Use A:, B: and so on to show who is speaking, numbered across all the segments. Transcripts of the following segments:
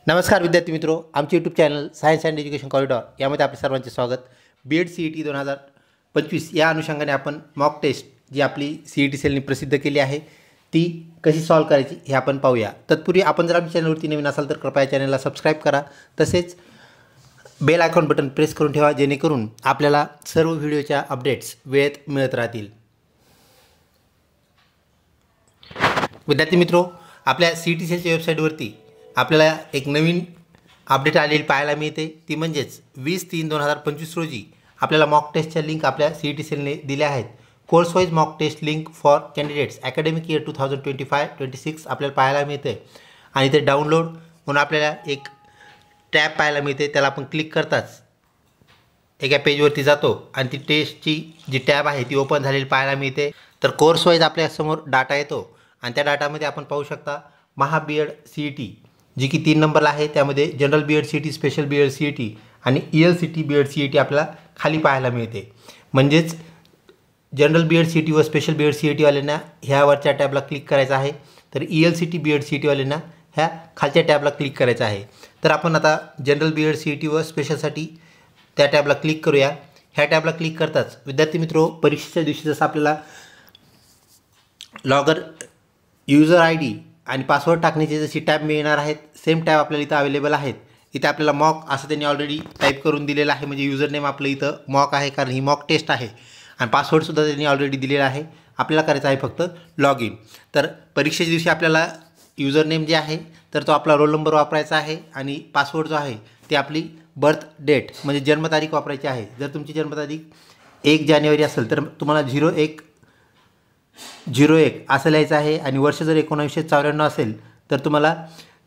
A: नमस्कार विद्यार्थी मित्रों, आमचे YouTube channel science and education corridor यामध्ये आपले सर्वांचे स्वागत। बीएड CET 2025 या अनुषंगाने आपण मॉक टेस्ट जी आपली CET सेलने प्रसिद्ध केली आहे ती कशी सॉल्व करायची हे आपण पाहूया। तत्पूर्वी आपण जर आमच्या चॅनलवरती नवीन असाल तर कृपया चॅनलला सबस्क्राइब करा, तसेच बेल आयकॉन बटन प्रेस करून ठेवा जेणेकरून आपल्याला सर्व व्हिडिओच्या अपडेट्स वेळेत मिळत राहतील। विद्यार्थी मित्रों, आपल्या CET सेलच्या वेबसाईटवरती आपल्याला एक नवीन अपडेट आलेली पाहायला मिळते, ती म्हणजेच 20/3/2025 रोजी आपल्याला मॉक टेस्टच्या लिंक आपल्या CET सेलने दिल्या आहेत। Course wise mock test link for candidates academic year 2025-26 आपल्याला पाहायला मिळते आणि ते डाउनलोड म्हणून आपल्याला एक टॅब पाहायला मिळते। त्याला आपण क्लिक करताच एका पेजवरती जातो आणि ती टेस्टची जी टॅब आहे ती ओपन झालेली पाहायला मिळते। तर कोर्स वाईज आपल्यासमोर डाटा येतो आणि त्या डाटामध्ये आपण पाहू शकता महा बीएड CET जी की 3 नंबरला आहे, त्यामध्ये general BEd CET, special BEd CET आणि ELCT बीएड CET आपल्याला खाली पाहायला मिळते। म्हणजेच जनरल बीएड CET व स्पेशल बीएड CET वाल्यांना ह्या वरच्या टॅबला क्लिक करायचं आहे, तर ELCT बीएड CET वाल्यांना ह्या खालच्या टॅबला क्लिक करायचं आहे। तर आपण आता जनरल बीएड CET व स्पेशलसाठी त्या टॅबला क्लिक करूया। ह्या टॅबला क्लिक करताच विद्यार्थी मित्रों, परीक्षेच्या दिवशी जसं आपल्याला लॉगर यूजर ID आणि पासवर्ड टाकण्याची जशी टॅब मिळणार आहेत, सेम टॅब आपल्याला इथं अवेलेबल आहेत। इथे आपल्याला मॉक असं त्यांनी ऑलरेडी टाईप करून दिलेलं आहे, म्हणजे यूजर नेम आपलं इथं मॉक आहे कारण ही मॉक टेस्ट आहे आणि पासवर्डसुद्धा त्यांनी ऑलरेडी दिलेला आहे। आपल्याला करायचं आहे फक्त लॉग इन। तर परीक्षेच्या दिवशी आपल्याला यूजर नेम जे आहे तर तो आपला रोल नंबर वापरायचा आहे आणि पासवर्ड जो आहे ते आपली बर्थ डेट म्हणजे जन्मतारीख वापरायची आहे। जर तुमची जन्मतारीख 1 जानेवारी असेल तर तुम्हाला 0101 असं लिहायचं आहे आणि वर्ष जर 1994 असेल तर तुम्हाला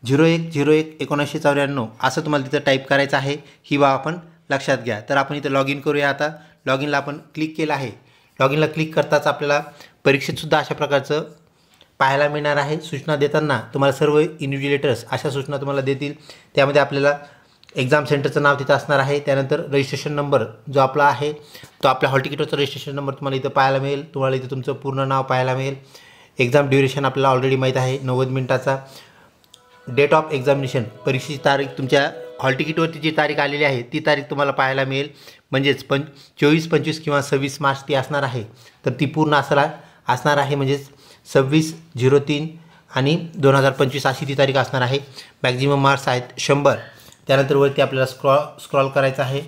A: 01/01/1994 असं तुम्हाला तिथं टाईप करायचं आहे। ही बाब आपण लक्षात घ्या। तर आपण इथं लॉग इन करूया। आता लॉग इनला आपण क्लिक केलं आहे। लॉग इनला क्लिक करताच आपल्याला परीक्षेतसुद्धा अशा प्रकारचं पाहायला मिळणार आहे। सूचना देताना तुम्हाला सर्व इन्व्हिजिलेटर्स अशा सूचना तुम्हाला देतील। त्यामध्ये आपल्याला एक्झाम सेंटरचं नाव तिथं असणार आहे, त्यानंतर रजिस्ट्रेशन नंबर जो आपला आहे तो आपल्या हॉल तिकीटवरचा रजिस्ट्रेशन नंबर तुम्हाला इथं पाहायला मिळेल। तुम्हाला इथं तुमचं पूर्ण नाव पाहायला मिळेल। एक्झाम ड्युरेशन आपल्याला ऑलरेडी माहीत आहे 90 मिनिटाचा। डेट ऑफ एक्झामिनेशन परीक्षेची तारीख तुमच्या हॉल तिकीटवरती जी तारीख आलेली आहे ती तारीख तुम्हाला पाहायला मिळेल, म्हणजेच 24, 25 किंवा 26 मार्च ती असणार आहे। तर ती पूर्ण असणार आहे, म्हणजेच 26/03 आणि 2025 अशी ती तारीख असणार आहे। मॅक्झिमम मार्क्स आहेत 100। त्यानंतर वरती आपल्याला स्क्रॉल करायचं आहे।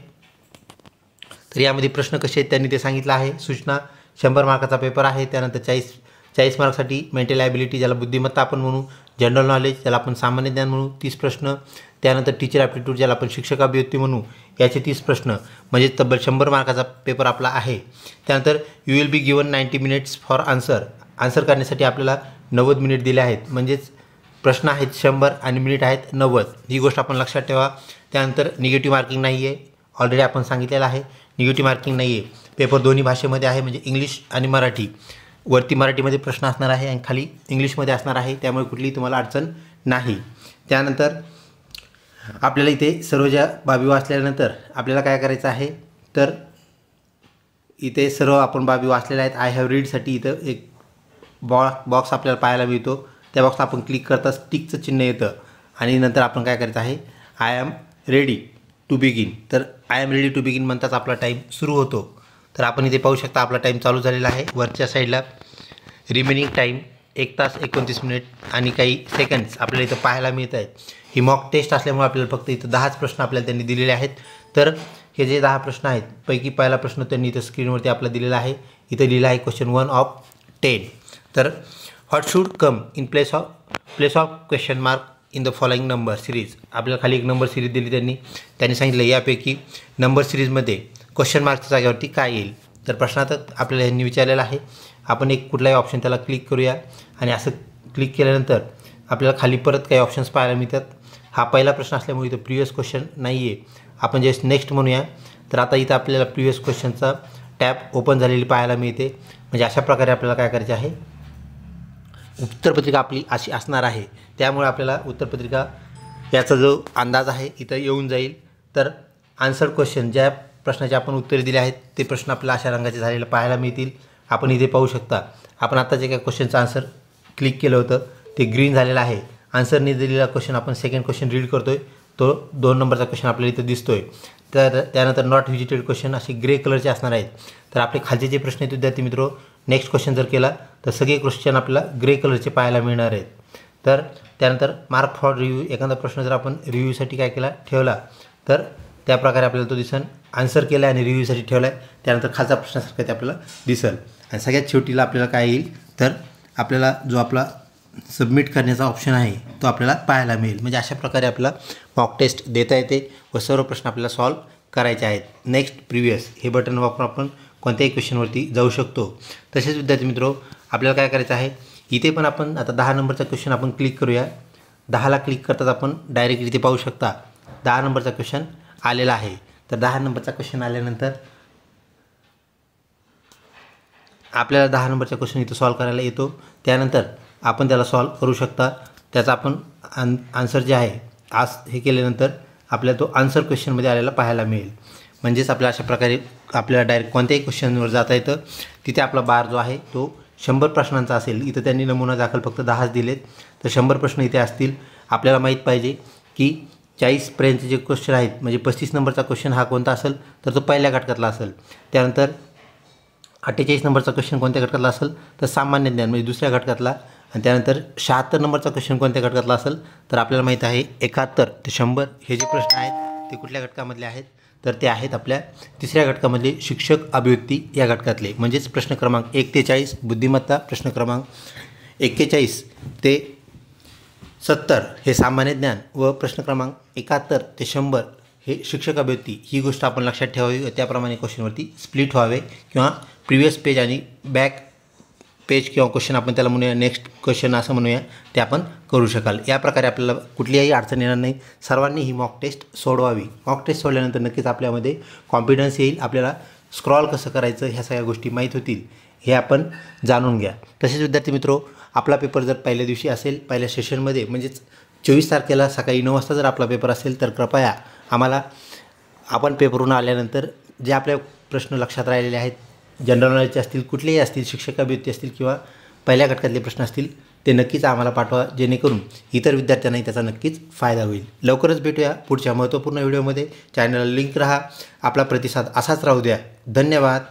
A: तर यामध्ये प्रश्न कसे आहेत त्यांनी ते सांगितलं आहे। सूचना 100 मार्काचा पेपर आहे। त्यानंतर 40 मार्क्ससाठी मेंटल ॲबिलिटी ज्याला बुद्धिमत्ता आपण म्हणू, जनरल नॉलेज ज्याला आपण सामान्य ज्ञान म्हणू 30 प्रश्न, त्यानंतर टीचर ॲप्टिट्यूड ज्याला आपण शिक्षक अभिव्यक्ती म्हणू याचे 30 प्रश्न, म्हणजे तब्बल 100 मार्काचा पेपर आपला आहे। त्यानंतर you will be given 90 minutes for answer करण्यासाठी आपल्याला 90 मिनिट दिले आहेत, म्हणजेच प्रश्न आहेत 100 आणि मिनिट आहेत 90। ही गोष्ट आपण लक्षात ठेवा। त्यानंतर निगेटिव्ह मार्किंग नाही आहे, ऑलरेडी आपण सांगितलेलं आहे निगेटिव्ह मार्किंग नाही आहे। पेपर दोन्ही भाषेमध्ये आहे, म्हणजे इंग्लिश आणि मराठी। वरती मराठीमध्ये प्रश्न असणार आहे आणि खाली इंग्लिशमध्ये असणार आहे, त्यामुळे कुठलीही तुम्हाला अडचण नाही। त्यानंतर आपल्याला इथे सर्व ज्या बाबी वाचल्यानंतर आपल्याला काय करायचं आहे, तर इथे सर्व आपण बाबी वाचलेल्या आहेत। आय हॅव रीडसाठी इथं एक बॉक्स आपल्याला पाहायला मिळतो। त्या बॉक्सला आपण क्लिक करताच टिकचं चिन्ह येतं आणि नंतर आपण काय करायचं आहे, I am ready to begin. तर I am ready to begin म्हणताच आपला टाईम सुरू होतो। तर आपण इथे पाहू शकता आपला टाईम चालू झालेला आहे। वरच्या साईडला रिमेनिंग टाईम 1 तास 29 मिनिट आणि काही सेकंड्स आपल्याला इथं पाहायला मिळत आहेत। ही मॉक टेस्ट असल्यामुळे आपल्याला फक्त इथं 10च प्रश्न आपल्याला त्यांनी दिलेले आहेत। तर हे जे 10 प्रश्न आहेत पैकी पहिला प्रश्न त्यांनी इथं स्क्रीनवरती आपला दिलेला आहे। इथं लिहिलं आहे क्वेश्चन 1 ऑफ 10। तर what should come in place of question mark in the following number series. आपल्याला खाली एक नंबर सिरीज दिली त्यांनी सांगितलं यापैकी नंबर सिरीजमध्ये क्वेश्चन मार्कच्या जागेवरती काय येईल। तर प्रश्नात आपल्याला ह्यांनी विचारलेलं आहे। आपण एक कुठलाही ऑप्शन त्याला क्लिक करूया आणि असं क्लिक केल्यानंतर आपल्याला खाली परत काही ऑप्शन्स पाहायला मिळतात। हा पहिला प्रश्न असल्यामुळे इथं प्रिव्हियस क्वेश्चन नाही आहे, आपण जस्ट नेक्स्ट म्हणूया। तर आता इथं आपल्याला प्रिव्हियस क्वेश्चनचा टॅब ओपन झालेली पाहायला मिळते, म्हणजे अशा प्रकारे आपल्याला काय करायचे आहे, उत्तरपत्रिका आपली अशी असणार आहे। त्यामुळे आपल्याला उत्तरपत्रिका याचा जो अंदाज आहे इथं येऊन जाईल। तर आन्सर क्वेश्चन ज्या प्रश्नाचे आपण उत्तरे दिले आहेत ते प्रश्न आपल्याला अशा रंगाचे झालेले पाहायला मिळतील। आपण इथे पाहू शकता आपण आता जे काही क्वेश्चनचं आन्सर क्लिक केलं होतं ते ग्रीन झालेलं आहे आन्सरने दिलेला क्वेश्चन आपण सेकंड क्वेश्चन रीड करतोय, तो 2 नंबरचा क्वेश्चन आपल्याला इथं दिसतोय. तर त्यानंतर नॉट व्हिजिटेड क्वेश्चन असे ग्रे कलरचे असणार आहेत. तर आपले खालचे जे प्रश्न आहेत विद्यार्थी मित्रो, नेक्स्ट क्वेश्चन जर केला तर सगळे क्वेश्चन आपल्याला ग्रे कलरचे पाहायला मिळणार आहेत. तर त्यानंतर मार्क फॉर रिव्ह्यू, एखादा प्रश्न जर आपण रिव्ह्यूसाठी काय केला ठेवला तर त्या प्रकारे आपल्याला तो दिसेल. आन्सर केला आणि रिव्ह्यूसाठी ठेवला आहे, त्यानंतर खालचा प्रश्नासारखं ते आपल्याला दिसेल. आणि सगळ्यात शेवटीला आपल्याला काय येईल तर आपल्याला जो आपला सबमिट करण्याचा ऑप्शन आहे तो आपल्याला पाहायला मिळेल. म्हणजे अशा प्रकारे आपल्याला मॉक टेस्ट देता येते व सर्व प्रश्न आपल्याला सॉल्व करायचे आहेत. नेक्स्ट प्रिव्हियस हे बटन वापरून आपण कोणत्याही क्वेश्चनवरती जाऊ शकतो. तसेच विद्यार्थी मित्रो, आपल्याला काय करायचं आहे, इथे पण आपण आता 10 नंबरचा क्वेश्चन आपण क्लिक करूया. 10ला क्लिक करताच आपण डायरेक्ट इथे पाहू शकता 10 नंबरचा क्वेश्चन आलेला आहे. तर 10 नंबरचा क्वेश्चन आल्यानंतर आपल्याला 10 नंबरचा क्वेश्चन इथं सॉल्व करायला येतो. त्यानंतर आपण त्याला सॉल्व करू शकता. त्याचा आपण आन्सर जे आहे आज हे केल्यानंतर आपल्याला तो आन्सर क्वेश्चनमध्ये आलेला पाहायला मिळेल. म्हणजेच आपल्याला अशा प्रकारे आपल्याला डायरेक्ट कोणत्याही क्वेश्चनवर जाता येतं. तिथे आपला बार जो आहे तो 100 प्रश्नांचा असेल. इथं त्यांनी नमुना दाखल फक्त 10च दिलेत, तर 100 प्रश्न इथे असतील. आपल्याला माहीत पाहिजे की 40पर्यंतचे जे क्वेश्चन आहेत, म्हणजे 35 नंबरचा क्वेश्चन हा कोणता असेल तर तो पहिल्या घटकातला असेल. त्यानंतर 48 नंबरचा क्वेश्चन कोणत्या घटकातला असेल तर सामान्य ज्ञान म्हणजे दुसऱ्या घटकातला. आणि त्यानंतर 76 नंबरचा क्वेश्चन कोणत्या घटकातला असेल तर आपल्याला माहीत आहे 71 ते 100 हे जे प्रश्न आहेत ते कुठल्या घटकामधले आहेत तर ते आहेत आपल्या तिसऱ्या घटकामधले शिक्षक अभिव्यक्ती या घटकातले. म्हणजेच प्रश्न क्रमांक 1 ते 40 बुद्धिमत्ता, प्रश्न क्रमांक 41 ते 70 हे सामान्य ज्ञान व प्रश्न क्रमांक 71 ते 100 हे शिक्षक अभिव्यक्ती. ही गोष्ट आपण लक्षात ठेवावी व त्याप्रमाणे क्वेश्चनवरती स्प्लिट व्हावे किंवा प्रिव्हियस पेज आणि बॅक पेज किंवा क्वेश्चन आपण त्याला म्हणूया नेक्स्ट क्वेश्चन असं म्हणूया, ते आपण करू शकाल. या प्रकारे आपल्याला कुठलीही अडचण येणार नाही. सर्वांनी ही मॉक टेस्ट सोडवावी. मॉक टेस्ट सोडल्यानंतर नक्कीच आपल्यामध्ये कॉन्फिडन्स येईल. आपल्याला स्क्रॉल कसं करायचं ह्या सगळ्या गोष्टी माहीत होतील, हे आपण जाणून घ्या. तसेच विद्यार्थी मित्रो, आपला पेपर जर पहिल्या दिवशी असेल, पहिल्या सेशनमध्ये म्हणजेच 24 तारखेला सकाळी 9 वाजता जर आपला पेपर असेल तर कृपया आम्हाला आपण पेपरवरून आल्यानंतर जे आपले प्रश्न लक्षात राहिलेले आहेत, जनरल नॉलेजचे असतील, कुठलेही असतील, शिक्षक अभिव्यक्ती असतील किंवा पहिल्या घटकातले प्रश्न असतील, ते नक्कीच आम्हाला पाठवा, जेणेकरून इतर विद्यार्थ्यांनाही त्याचा नक्कीच फायदा होईल. लवकरच भेटूया पुढच्या महत्त्वपूर्ण व्हिडिओमध्ये. चॅनलला लिंक राहा. आपला प्रतिसाद असाच राहू द्या. धन्यवाद.